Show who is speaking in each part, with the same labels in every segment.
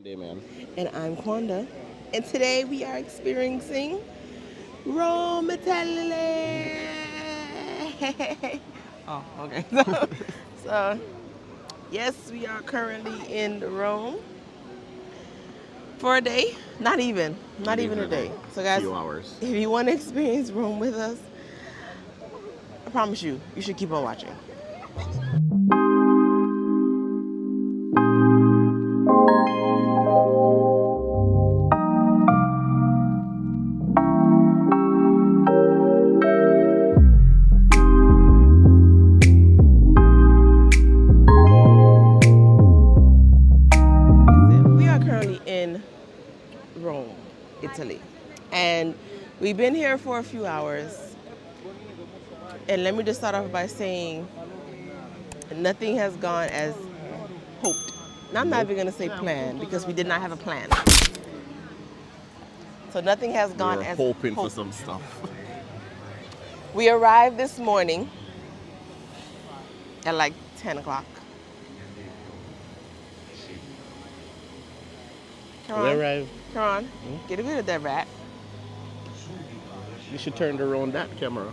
Speaker 1: I'm Damion.
Speaker 2: And I'm Quanda. And today we are experiencing Rome, Italy. Oh, okay. So, yes, we are currently in Rome for a day. Not even a day. So, guys,
Speaker 1: Few hours.
Speaker 2: if you want to experience Rome with us, I promise you, you should keep on watching. We are currently in Rome, Italy. And we've been here for a few hours. And let me just start off by saying nothing has gone as hoped. Now, I'm not even going to say plan because we did not have a plan. So nothing has
Speaker 1: We
Speaker 2: gone
Speaker 1: were
Speaker 2: as
Speaker 1: hoping for
Speaker 2: hoped.
Speaker 1: some stuff.
Speaker 2: We arrived this morning at like 10 o'clock. Come
Speaker 1: We
Speaker 2: on,
Speaker 1: arrived.
Speaker 2: come on, get rid of that rat.
Speaker 1: You should turn around that camera.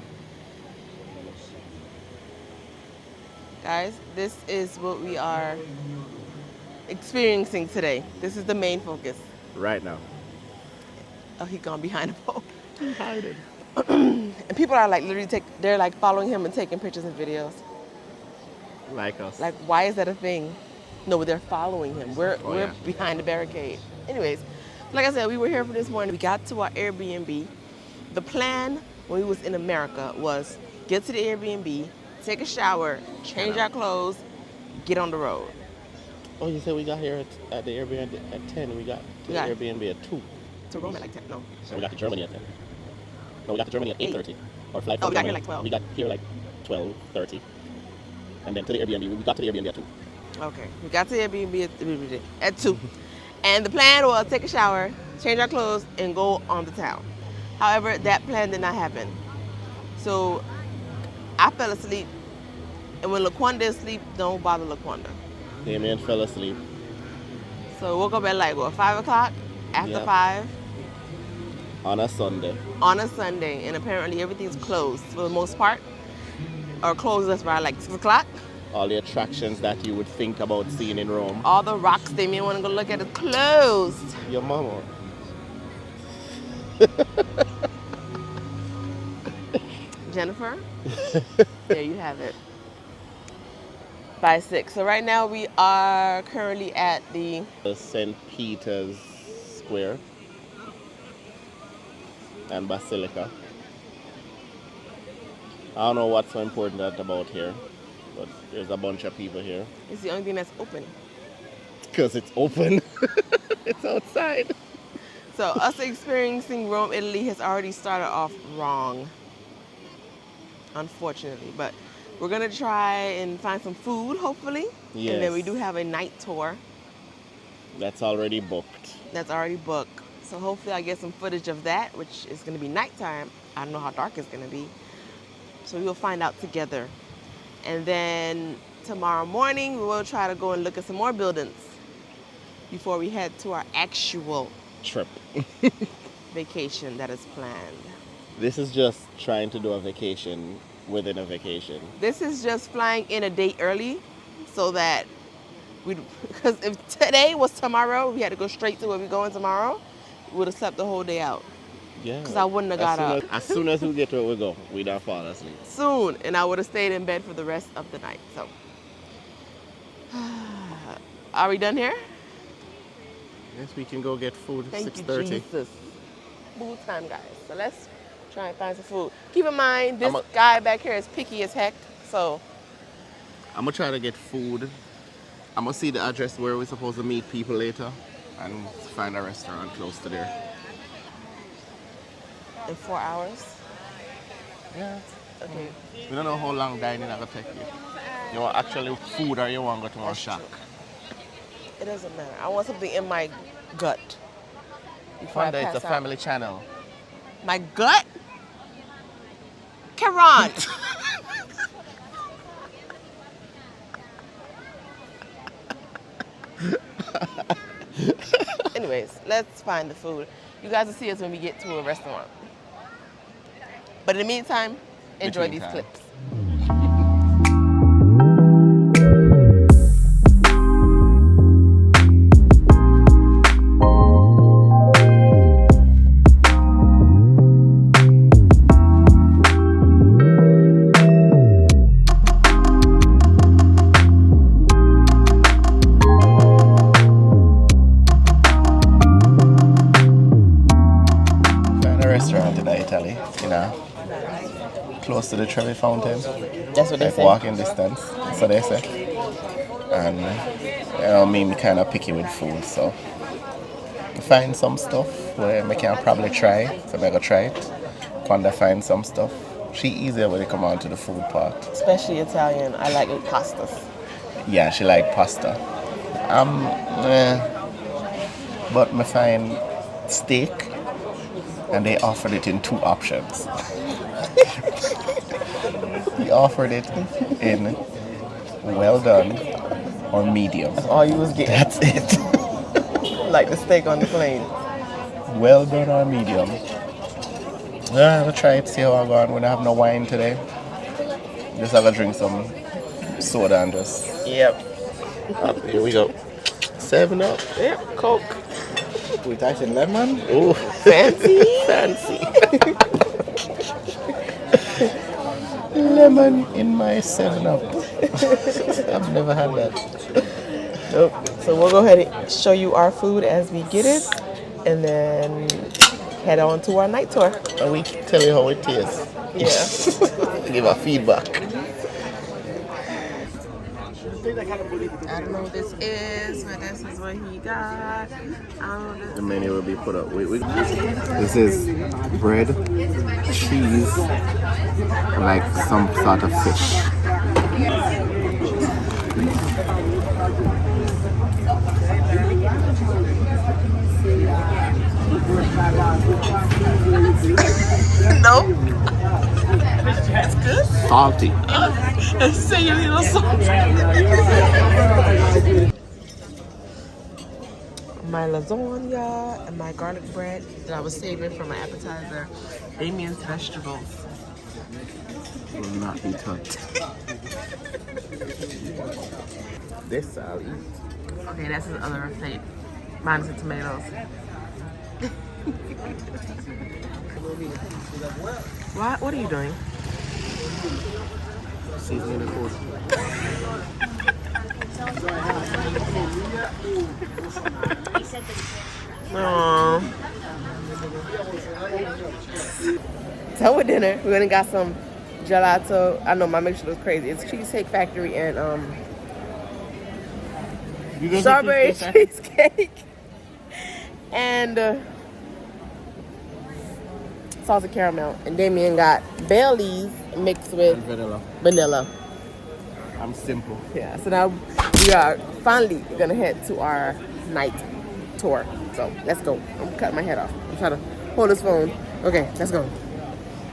Speaker 2: Guys, this is what we are experiencing today. This is the main focus.
Speaker 1: Right now.
Speaker 2: Oh, he gone behind a pole.
Speaker 1: He hiding.
Speaker 2: And people are like literally they're like following him and taking pictures and videos.
Speaker 1: Like us.
Speaker 2: Like, why is that a thing? No, but they're following him. We're
Speaker 1: yeah.
Speaker 2: behind the barricade. Anyways, like I said, we were here for this morning. We got to our Airbnb. The plan when we was in America was get to the Airbnb, take a shower, change our clothes, get on the road.
Speaker 1: Oh, you said we got here at the Airbnb at 10. We got to the
Speaker 2: Yeah.
Speaker 1: Airbnb at 2.
Speaker 2: To Rome at like 10. No.
Speaker 1: So we got to Germany at 10. No, we got to Germany at 8:30. Our flight
Speaker 2: Oh,
Speaker 1: from
Speaker 2: we got here
Speaker 1: Germany.
Speaker 2: like 12.
Speaker 1: We got here like 12:30. And then to the Airbnb. We got to the Airbnb at 2.
Speaker 2: Okay. We got to the Airbnb at 2. And the plan was take a shower, change our clothes, and go on the town. However, that plan did not happen. So I fell asleep. And when LaQuanda is asleep, don't bother LaQuanda.
Speaker 1: Damion fell asleep.
Speaker 2: So woke up at like, what, 5 o'clock? After
Speaker 1: Yep.
Speaker 2: 5
Speaker 1: On a Sunday.
Speaker 2: on a Sunday. And apparently everything's closed for the most part. Or closed us by like 6 o'clock.
Speaker 1: All the attractions that you would think about seeing in Rome.
Speaker 2: All the rocks they may want to go look at is closed.
Speaker 1: Your mama.
Speaker 2: Jennifer, there you have it. By 6. So right now we are currently at the
Speaker 1: St. Peter's Square and Basilica. I don't know what's so important about here, but there's a bunch of people here.
Speaker 2: it's the only thing that's open.
Speaker 1: Because it's open. It's outside.
Speaker 2: So us experiencing Rome, Italy has already started off wrong. Unfortunately. But we're gonna try and find some food, hopefully.
Speaker 1: Yes.
Speaker 2: And then we do have a night tour
Speaker 1: That's already booked.
Speaker 2: that's already booked. So hopefully I get some footage of that, which is gonna be nighttime. I don't know how dark it's gonna be. So we will find out together. And then tomorrow morning we will try to go and look at some more buildings before we head to our actual
Speaker 1: Trip.
Speaker 2: vacation that is planned.
Speaker 1: This is just trying to do a vacation within a vacation.
Speaker 2: This is just flying in a day early so that because if today was tomorrow, we had to go straight to where we're going tomorrow, we would have slept the whole day out.
Speaker 1: Yeah.
Speaker 2: Because I wouldn't have got up.
Speaker 1: As soon as we get to where we go, we don't fall asleep.
Speaker 2: Soon, and I would have stayed in bed for the rest of the night. So, are we done here?
Speaker 1: Yes, we can go get food at
Speaker 2: Thank
Speaker 1: 6:30.
Speaker 2: you, Jesus. Food time, guys. So let's try and find some food. Keep in mind, this
Speaker 1: I'm a-
Speaker 2: guy back here is picky as heck. So,
Speaker 1: I'm gonna try to get food. I'm gonna see the address where we're supposed to meet people later and find a restaurant close to there.
Speaker 2: in 4 hours.
Speaker 1: Yeah.
Speaker 2: Okay.
Speaker 1: We don't know how long dining gonna take you. You want actually food or you want to go to a
Speaker 2: That's
Speaker 1: shack?
Speaker 2: It doesn't matter. I want something in my gut. Before
Speaker 1: Find
Speaker 2: I
Speaker 1: it's a
Speaker 2: pass out.
Speaker 1: family channel.
Speaker 2: My gut? Karan! Anyways, let's find the food. You guys will see us when we get to a restaurant. But in the meantime, enjoy these clips.
Speaker 1: Restaurant in Italy, you know, close to the Trevi Fountain.
Speaker 2: That's what they
Speaker 1: like
Speaker 2: say.
Speaker 1: Walking distance, so they say. And you know, me kind of picky with food, so find some stuff where I can probably try, so I'm gonna try it. Quanda find some stuff. She easier when they come on to the food part.
Speaker 2: Especially Italian. I like pastas.
Speaker 1: Yeah, she like pasta. But I find steak. And they offered it in 2 options. He offered it in well done or medium.
Speaker 2: That's all you was getting.
Speaker 1: That's it.
Speaker 2: Like the steak on the plane.
Speaker 1: Well done or medium. I'll try it, see how I go on. We don't have no wine today. Just have to drink some soda and just...
Speaker 2: Yep.
Speaker 1: Here we go. 7 Up.
Speaker 2: Yep, Coke.
Speaker 3: With ice and lemon.
Speaker 1: Oh,
Speaker 2: Fancy.
Speaker 1: fancy. Lemon in my 7 Up. I've never had that.
Speaker 2: Nope. So we'll go ahead and show you our food as we get it, and then head on to our night tour.
Speaker 1: And we tell you how it tastes.
Speaker 2: Yeah.
Speaker 1: Give a feedback.
Speaker 2: I don't know what this is, but this is what he got.
Speaker 1: The menu will be put up. This is bread, cheese, and like some sort of fish.
Speaker 2: No. It's good.
Speaker 1: Salty.
Speaker 2: Say a little salt. My lasagna and my garlic bread that I was saving for my appetizer. Damion's vegetables.
Speaker 1: Will not be touched. This I'll eat.
Speaker 2: Okay, that's his other plate. Mine's the tomatoes. What are you doing?
Speaker 1: Seasoning the food.
Speaker 2: Aww. So with dinner, we went and got some gelato. I know my mixture looks crazy. It's Cheesecake Factory and strawberry cheesecake and salted caramel. And Damion got Bailey's mixed with vanilla.
Speaker 1: I'm simple.
Speaker 2: Yeah, so now we are finally gonna head to our night tour. So let's go. I'm cutting my head off. I'm trying to hold this phone. Okay, let's go.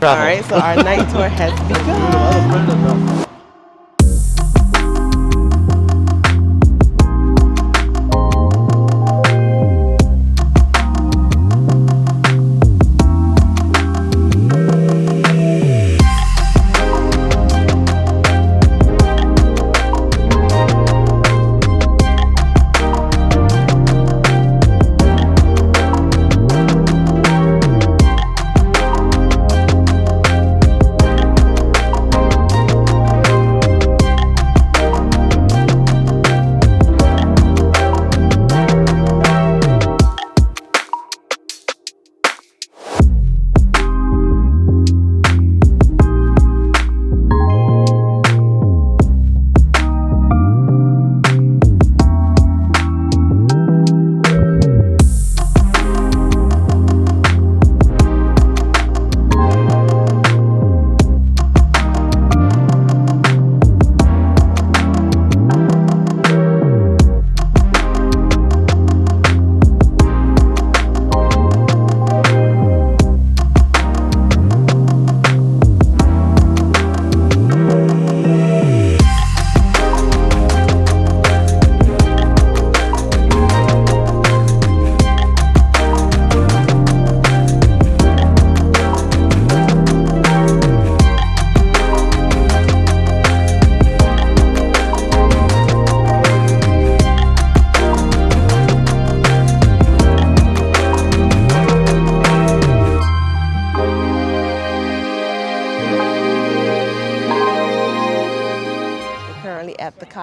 Speaker 2: All right, so our night tour has begun.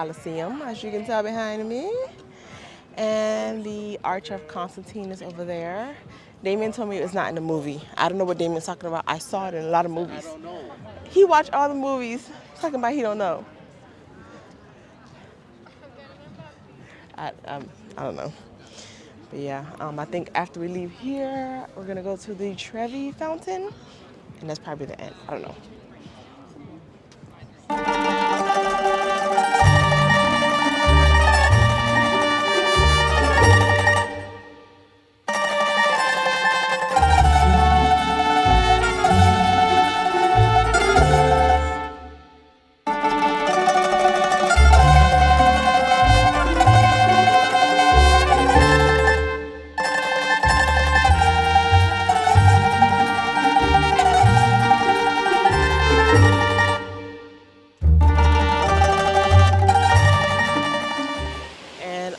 Speaker 2: Colosseum, as you can tell behind me. And the Arch of Constantine is over there. Damion told me it's not in the movie. I don't know what Damien's talking about. I saw it in a lot of movies. I don't know. He watched all the movies. He's talking about he don't know. I don't know. But yeah, I think after we leave here, we're gonna go to the Trevi Fountain, and that's probably the end. I don't know.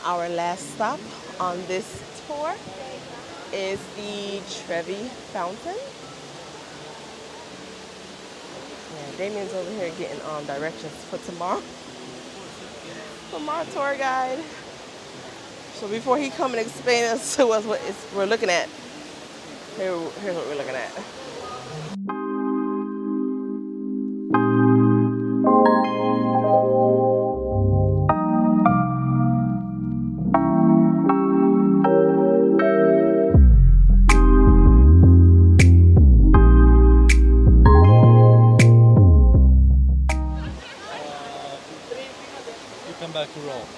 Speaker 2: Our last stop on this tour is the Trevi Fountain. Yeah, Damien's over here getting directions for tomorrow from our tour guide. So before he come and explain us to us what we're looking at, here's what we're looking at.
Speaker 4: Back to Rome.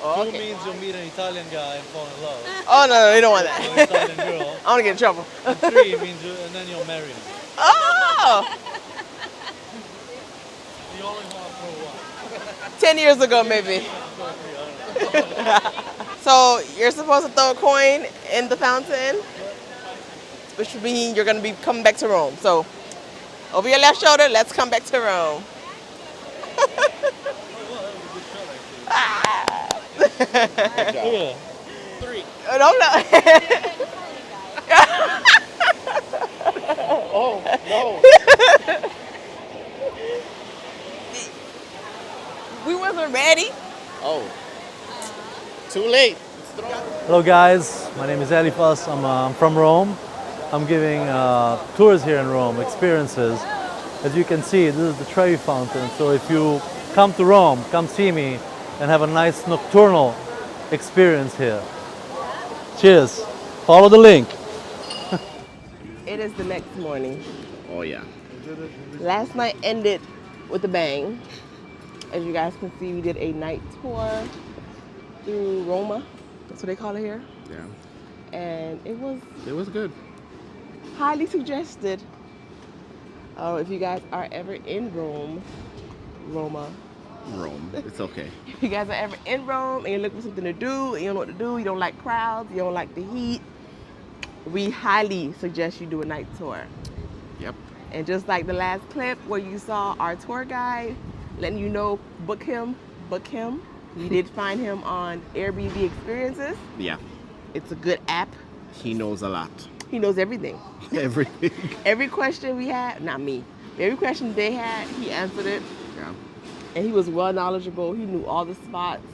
Speaker 2: Oh, okay.
Speaker 4: 2 means you'll meet an Italian guy and fall in love.
Speaker 2: Oh no, you don't want
Speaker 4: Or an
Speaker 2: that.
Speaker 4: Italian girl.
Speaker 2: I want to get in trouble.
Speaker 4: And 3 means and then you'll marry him.
Speaker 2: Oh!
Speaker 4: You only want for what?
Speaker 2: 10 years ago, maybe. So you're supposed to throw a coin in the fountain, which would mean you're going to be coming back to Rome. So over your left shoulder, let's come back to Rome.
Speaker 4: Yeah. 3.
Speaker 2: Don't know.
Speaker 3: Oh, no.
Speaker 2: We wasn't ready.
Speaker 3: Oh. Too late.
Speaker 4: Hello guys, my name is Eliphas. I'm from Rome. I'm giving tours here in Rome, experiences. As you can see, this is the Trevi Fountain. So if you come to Rome, come see me and have a nice nocturnal experience here. Cheers. Follow the link.
Speaker 2: It is the next morning.
Speaker 3: Oh, yeah.
Speaker 2: Last night ended with a bang. As you guys can see, we did a night tour through Roma. That's what they call it here.
Speaker 3: Yeah.
Speaker 2: And it was
Speaker 3: good.
Speaker 2: highly suggested. If you guys are ever in Rome, Rome.
Speaker 3: It's okay.
Speaker 2: If you guys are ever in Rome and you're looking for something to do, and you don't know what to do, you don't like crowds, you don't like the heat, we highly suggest you do a night tour.
Speaker 3: Yep.
Speaker 2: And just like the last clip where you saw our tour guide letting you know, book him. We did find him on Airbnb Experiences.
Speaker 3: Yeah.
Speaker 2: It's a good app.
Speaker 3: He knows a lot.
Speaker 2: He knows everything.
Speaker 3: Everything.
Speaker 2: Every question we had, not me, every question they had, he answered it.
Speaker 3: Yeah.
Speaker 2: And he was well knowledgeable. He knew all the spots.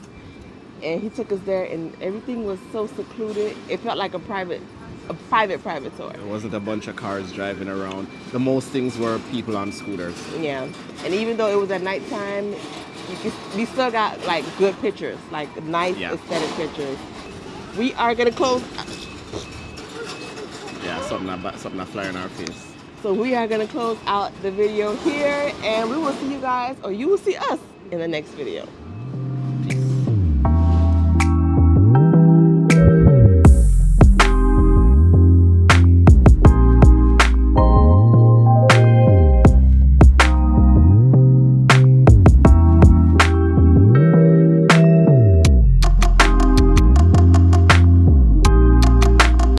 Speaker 2: And he took us there and everything was so secluded. It felt like a private tour.
Speaker 3: There wasn't a bunch of cars driving around. The most things were people on scooters.
Speaker 2: Yeah. And even though it was at nighttime, we still got like good pictures, like nice aesthetic pictures. We are gonna close.
Speaker 3: Yeah, something that fly in our face.
Speaker 2: So we are gonna close out the video here, and we will see you guys, or you will see us in the next video.